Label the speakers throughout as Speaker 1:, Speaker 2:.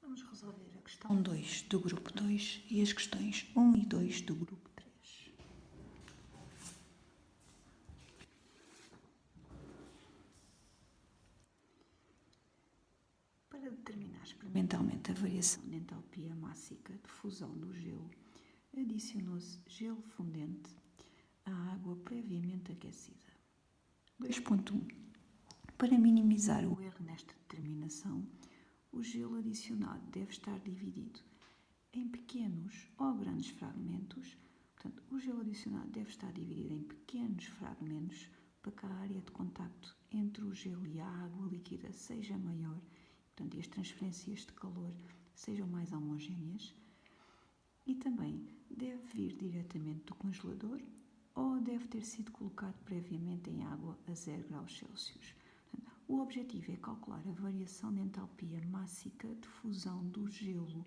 Speaker 1: Vamos resolver a questão 2 do grupo 2 e as questões 1 e 2 do grupo 3. Para determinar experimentalmente a variação de entalpia mássica de fusão do gelo, adicionou-se gelo fundente à água previamente aquecida. 2.1. Para minimizar o erro nesta determinação, o gelo adicionado deve estar dividido em pequenos ou grandes fragmentos. Portanto, o gelo adicionado deve estar dividido em pequenos fragmentos para que a área de contacto entre o gelo e a água líquida seja maior, portanto, e as transferências de calor sejam mais homogéneas. E também deve vir diretamente do congelador ou deve ter sido colocado previamente em água a 0 graus Celsius. O objetivo é calcular a variação de entalpia mássica de fusão do gelo.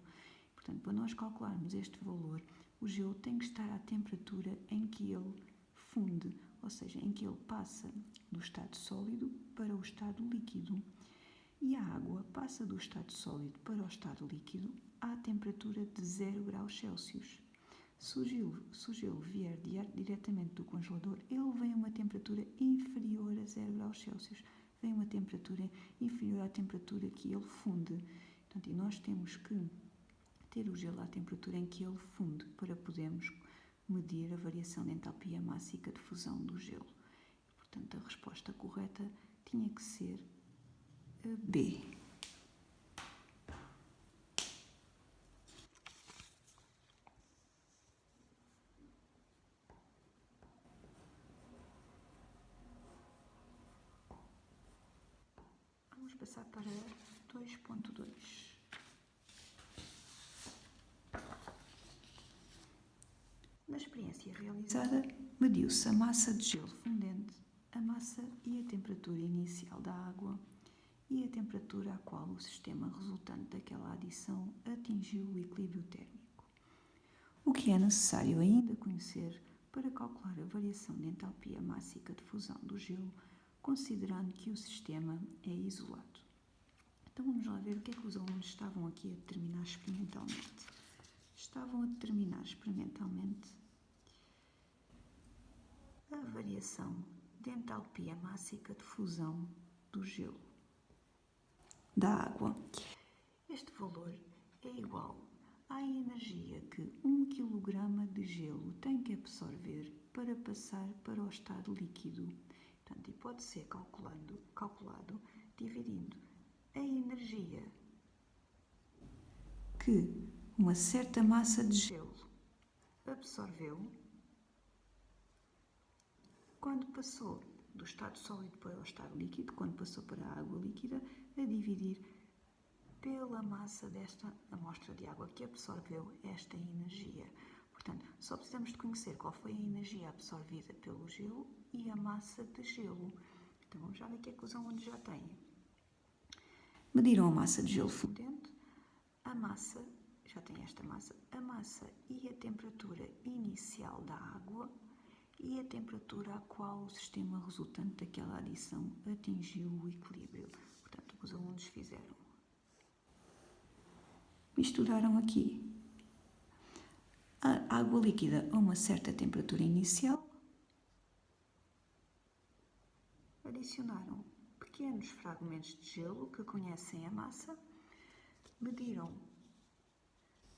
Speaker 1: Portanto, para nós calcularmos este valor, o gelo tem que estar à temperatura em que ele funde, ou seja, em que ele passa do estado sólido para o estado líquido. E a água passa do estado sólido para o estado líquido à temperatura de 0 graus Celsius. Se o gelo vier diretamente do congelador, ele vem a uma temperatura inferior a 0 graus Celsius. Vem a uma temperatura inferior à temperatura que ele funde. Portanto, e nós temos que ter o gelo à temperatura em que ele funde para podermos medir a variação de entalpia mássica de fusão do gelo. Portanto, a resposta correta tinha que ser a B. Vamos passar para 2.2. Na experiência realizada, mediu-se a massa de gelo fundente, a massa e a temperatura inicial da água e a temperatura a qual o sistema resultante daquela adição atingiu o equilíbrio térmico. O que é necessário ainda conhecer para calcular a variação de entalpia mássica de fusão do gelo, considerando que o sistema é isolado. Então vamos lá ver o que é que os alunos estavam aqui a determinar experimentalmente. Estavam a determinar experimentalmente a variação de entalpia mássica de fusão do gelo, da água. Este valor é igual à energia que 1 kg de gelo tem que absorver para passar para o estado líquido. Portanto, e pode ser calculado dividindo a energia que uma certa massa de gelo absorveu quando passou do estado sólido para o estado líquido, quando passou para a água líquida, a dividir pela massa desta amostra de água que absorveu esta energia. Portanto, só precisamos de conhecer qual foi a energia absorvida pelo gelo e a massa de gelo. Então, vamos já ver o que é que os alunos já têm. Mediram a massa de gelo fundente, a massa, já tem esta massa, a massa e a temperatura inicial da água e a temperatura a qual o sistema resultante daquela adição atingiu o equilíbrio. Portanto, o que os alunos fizeram? Misturaram aqui a água líquida a uma certa temperatura inicial, adicionaram pequenos fragmentos de gelo que conhecem a massa, mediram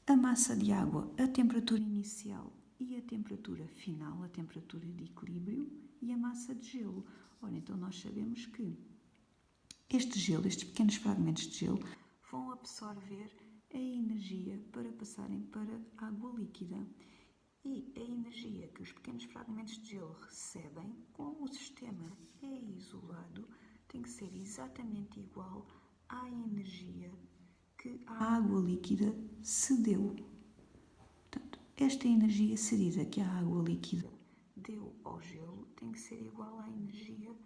Speaker 1: a massa de água, a temperatura inicial e a temperatura final, a temperatura de equilíbrio e a massa de gelo. Ora, então nós sabemos que este gelo, estes pequenos fragmentos de gelo, vão absorver a energia para passarem para a água líquida. E a energia que os pequenos fragmentos de gelo recebem, como o sistema é isolado, tem que ser exatamente igual à energia que a água líquida cedeu. Portanto, esta energia cedida que a água líquida deu ao gelo tem que ser igual à energia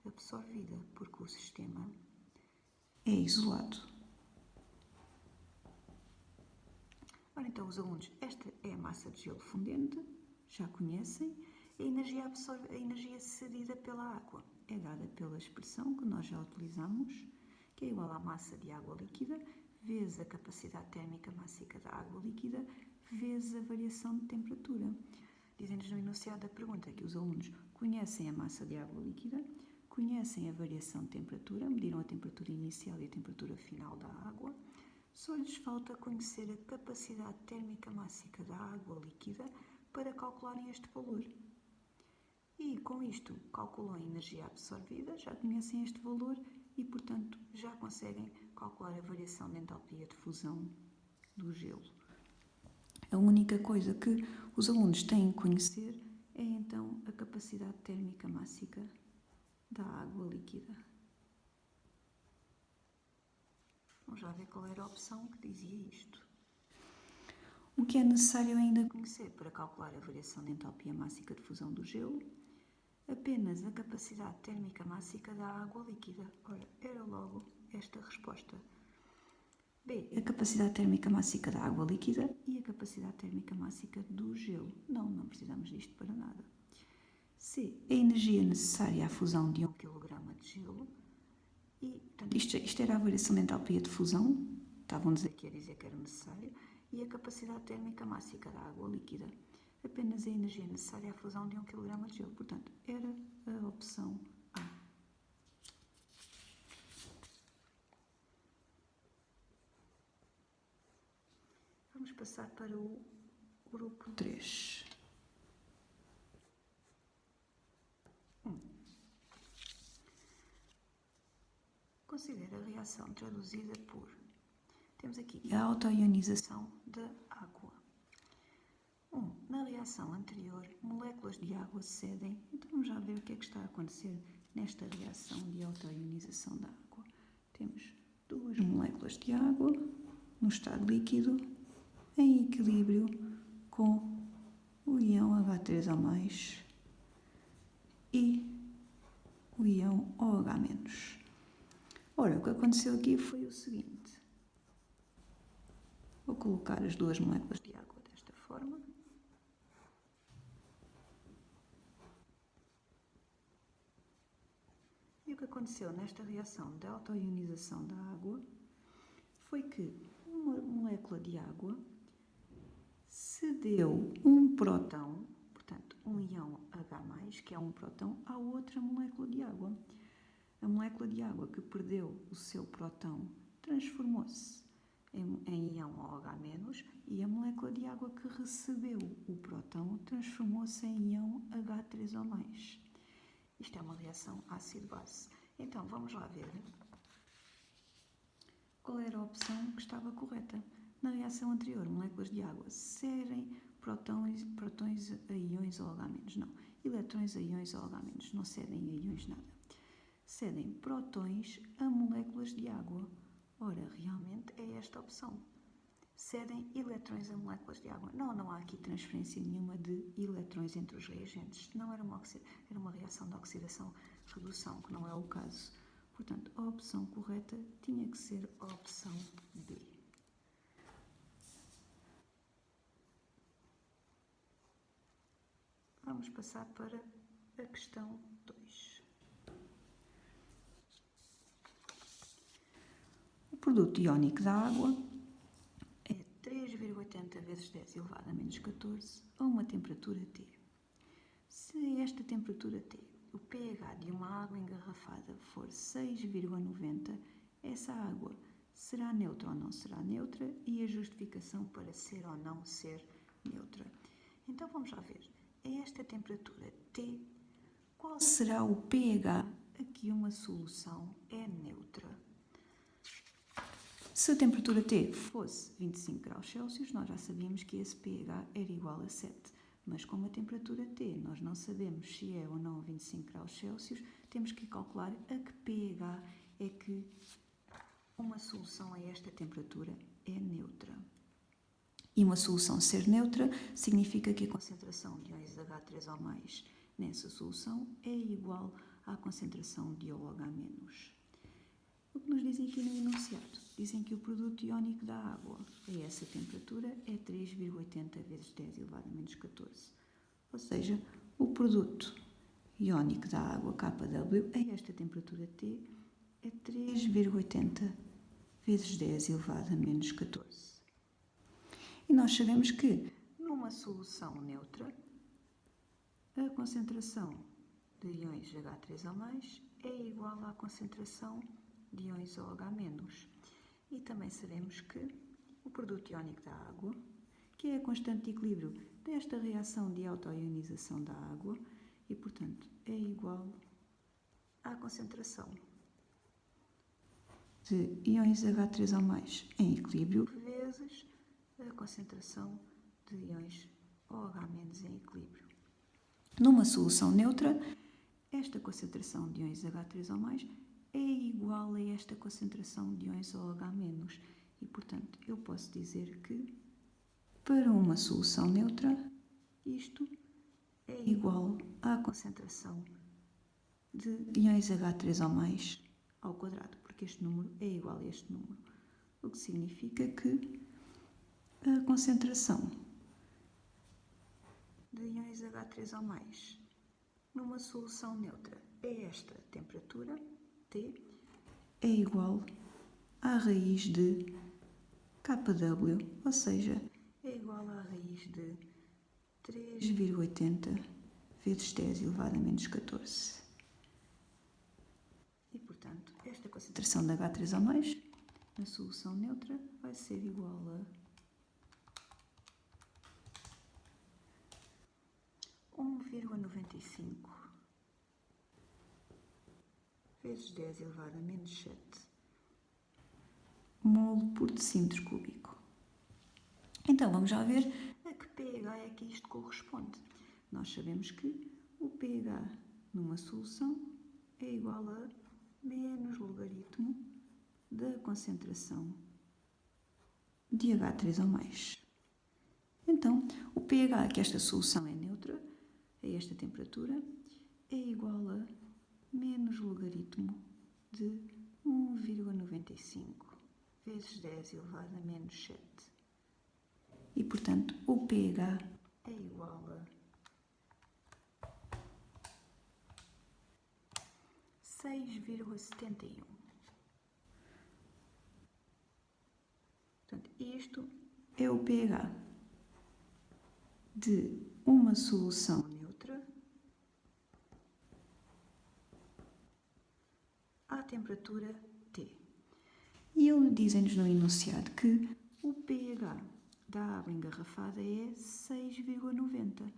Speaker 1: absorvida, porque o sistema é isolado. Ora, então, os alunos, esta é a massa de gelo fundente, já conhecem. A energia cedida pela água é dada pela expressão que nós já utilizamos, que é igual à massa de água líquida vezes a capacidade térmica mássica da água líquida, vezes a variação de temperatura. Dizem-nos no enunciado da pergunta que os alunos conhecem a massa de água líquida, conhecem a variação de temperatura, mediram a temperatura inicial e a temperatura final da água, só lhes falta conhecer a capacidade térmica mássica da água líquida para calcularem este valor. E com isto calculam a energia absorvida, já conhecem este valor e, portanto, já conseguem calcular a variação de entalpia de fusão do gelo. A única coisa que os alunos têm que conhecer é então a capacidade térmica mássica da água líquida. Vamos lá ver qual era a opção que dizia isto. O que é necessário ainda conhecer para calcular a variação de entalpia mássica de fusão do gelo? Apenas a capacidade térmica mássica da água líquida. Ora, era logo esta resposta. B. A capacidade térmica mássica da água líquida e a capacidade térmica mássica do gelo. Não precisamos disto para nada. C. A energia necessária à fusão de 1 kg de gelo. E, portanto, isto era a variação de entalpia de fusão. Estavam-nos aqui a dizer que era necessário. E a capacidade térmica mássica da água líquida. Apenas a energia necessária à fusão de 1 kg de gelo. Portanto, era a opção A. Vamos passar para o grupo 3. Considera a reação traduzida por... Temos aqui a autoionização da água. Na reação anterior, moléculas de água cedem. Então vamos já ver o que é que está a acontecer nesta reação de autoionização da água. Temos 2 moléculas de água no estado líquido em equilíbrio com o íon H3O+, e o íon OH-. Ora, o que aconteceu aqui foi o seguinte. Vou colocar as 2 moléculas de água desta forma. E o que aconteceu nesta reação de autoionização da água foi que uma molécula de água cedeu um próton, portanto um íon H+, que é um próton, à outra molécula de água. A molécula de água que perdeu o seu próton transformou-se em íon OH-, e a molécula de água que recebeu o próton transformou-se em íon H3O+. Isto é uma reação ácido-base. Então, vamos lá ver qual era a opção que estava correta. Na reação anterior, moléculas de água cedem prótons a íons OH-. Não, eletrões a íons OH-. Não cedem a íons nada. Cedem prótons a moléculas de água. Ora, realmente é esta a opção. Cedem eletrões a moléculas de água. Não há aqui transferência nenhuma de eletrões entre os reagentes. Não era uma reação de oxidação-redução, que não é o caso. Portanto, a opção correta tinha que ser a opção B. Vamos passar para a questão 2. O produto iónico da água é 3,80 vezes 10 elevado a menos 14 a uma temperatura T. Se a esta temperatura T o pH de uma água engarrafada for 6,90, essa água será neutra ou não será neutra, e a justificação para ser ou não ser neutra. Então vamos lá ver. A esta temperatura T, qual será o pH a que uma solução é neutra? Se a temperatura T fosse 25 graus Celsius, nós já sabíamos que esse pH era igual a 7. Mas como a temperatura T nós não sabemos se é ou não 25 graus Celsius, temos que calcular a que pH é que uma solução a esta temperatura é neutra. E uma solução ser neutra significa que a concentração de íons H3O+ nessa solução é igual à concentração de OH-. O que nos dizem aqui no enunciado? Dizem que o produto iónico da água a essa temperatura é 3,80 vezes 10 elevado a menos 14. Ou seja, o produto iónico da água, KW, a esta temperatura T, é 3,80 vezes 10 elevado a menos 14. E nós sabemos que numa solução neutra, a concentração de íons H3O+, é igual à concentração de íons OH-. E também sabemos que o produto iónico da água, que é a constante de equilíbrio desta reação de autoionização da água, e, portanto, é igual à concentração de íons H3O+, em equilíbrio, vezes a concentração de íons OH- em equilíbrio. Numa solução neutra, esta concentração de íons H3O+, é igual a esta concentração de íons OH-. E, portanto, eu posso dizer que, para uma solução neutra, isto é igual à concentração de íons H3O+, ao quadrado, porque este número é igual a este número. O que significa que a concentração de íons H3O+, numa solução neutra, a esta temperatura, T, é igual à raiz de KW, ou seja, é igual à raiz de 3,80 vezes 10 elevado a menos 14. E, portanto, esta concentração de H3O+, na solução neutra, vai ser igual a 1,95 vezes 10 elevado a menos 7 mol por decímetro cúbico. Então, vamos já ver a que pH é que isto corresponde. Nós sabemos que o pH numa solução é igual a menos logaritmo da concentração de H3O+. Então, o pH que esta solução é neutra, a esta temperatura, é igual a menos logaritmo de 1,95 vezes 10 elevado a menos 7. E, portanto, o pH é igual a 6,71. Portanto, isto é o pH de uma solução neutra à temperatura T. E ele dizem-nos no enunciado que o pH da água engarrafada é 6,90.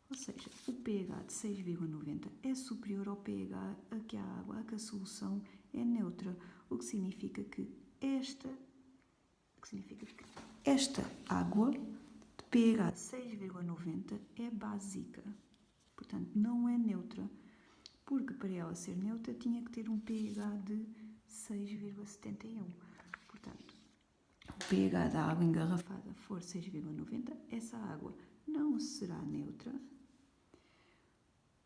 Speaker 1: Ou seja, o pH de 6,90 é superior ao pH a que a solução é neutra, o que significa que esta água de pH de 6,90 é básica. Portanto, não é neutra, porque para ela ser neutra tinha que ter um pH de 6,71. Portanto, o pH da água engarrafada for 6,90, essa água não será neutra,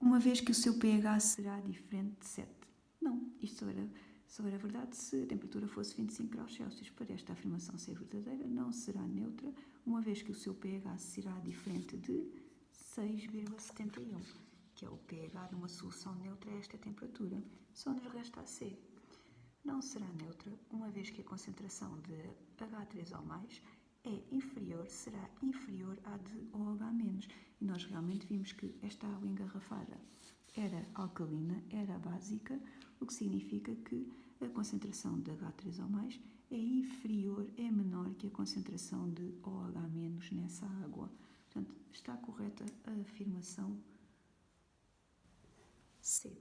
Speaker 1: uma vez que o seu pH será diferente de 7. Não, isto só era verdade se a temperatura fosse 25 graus Celsius. Para esta afirmação ser verdadeira, não será neutra, uma vez que o seu pH será diferente de 6,71, que é o pH de uma solução neutra a esta temperatura. Só nos resta a C. Não será neutra, uma vez que a concentração de H3O+, será inferior à de OH-. E nós realmente vimos que esta água engarrafada era alcalina, era básica, o que significa que a concentração de H3O+, é menor que a concentração de OH- nessa água. Portanto, está correta a afirmação C.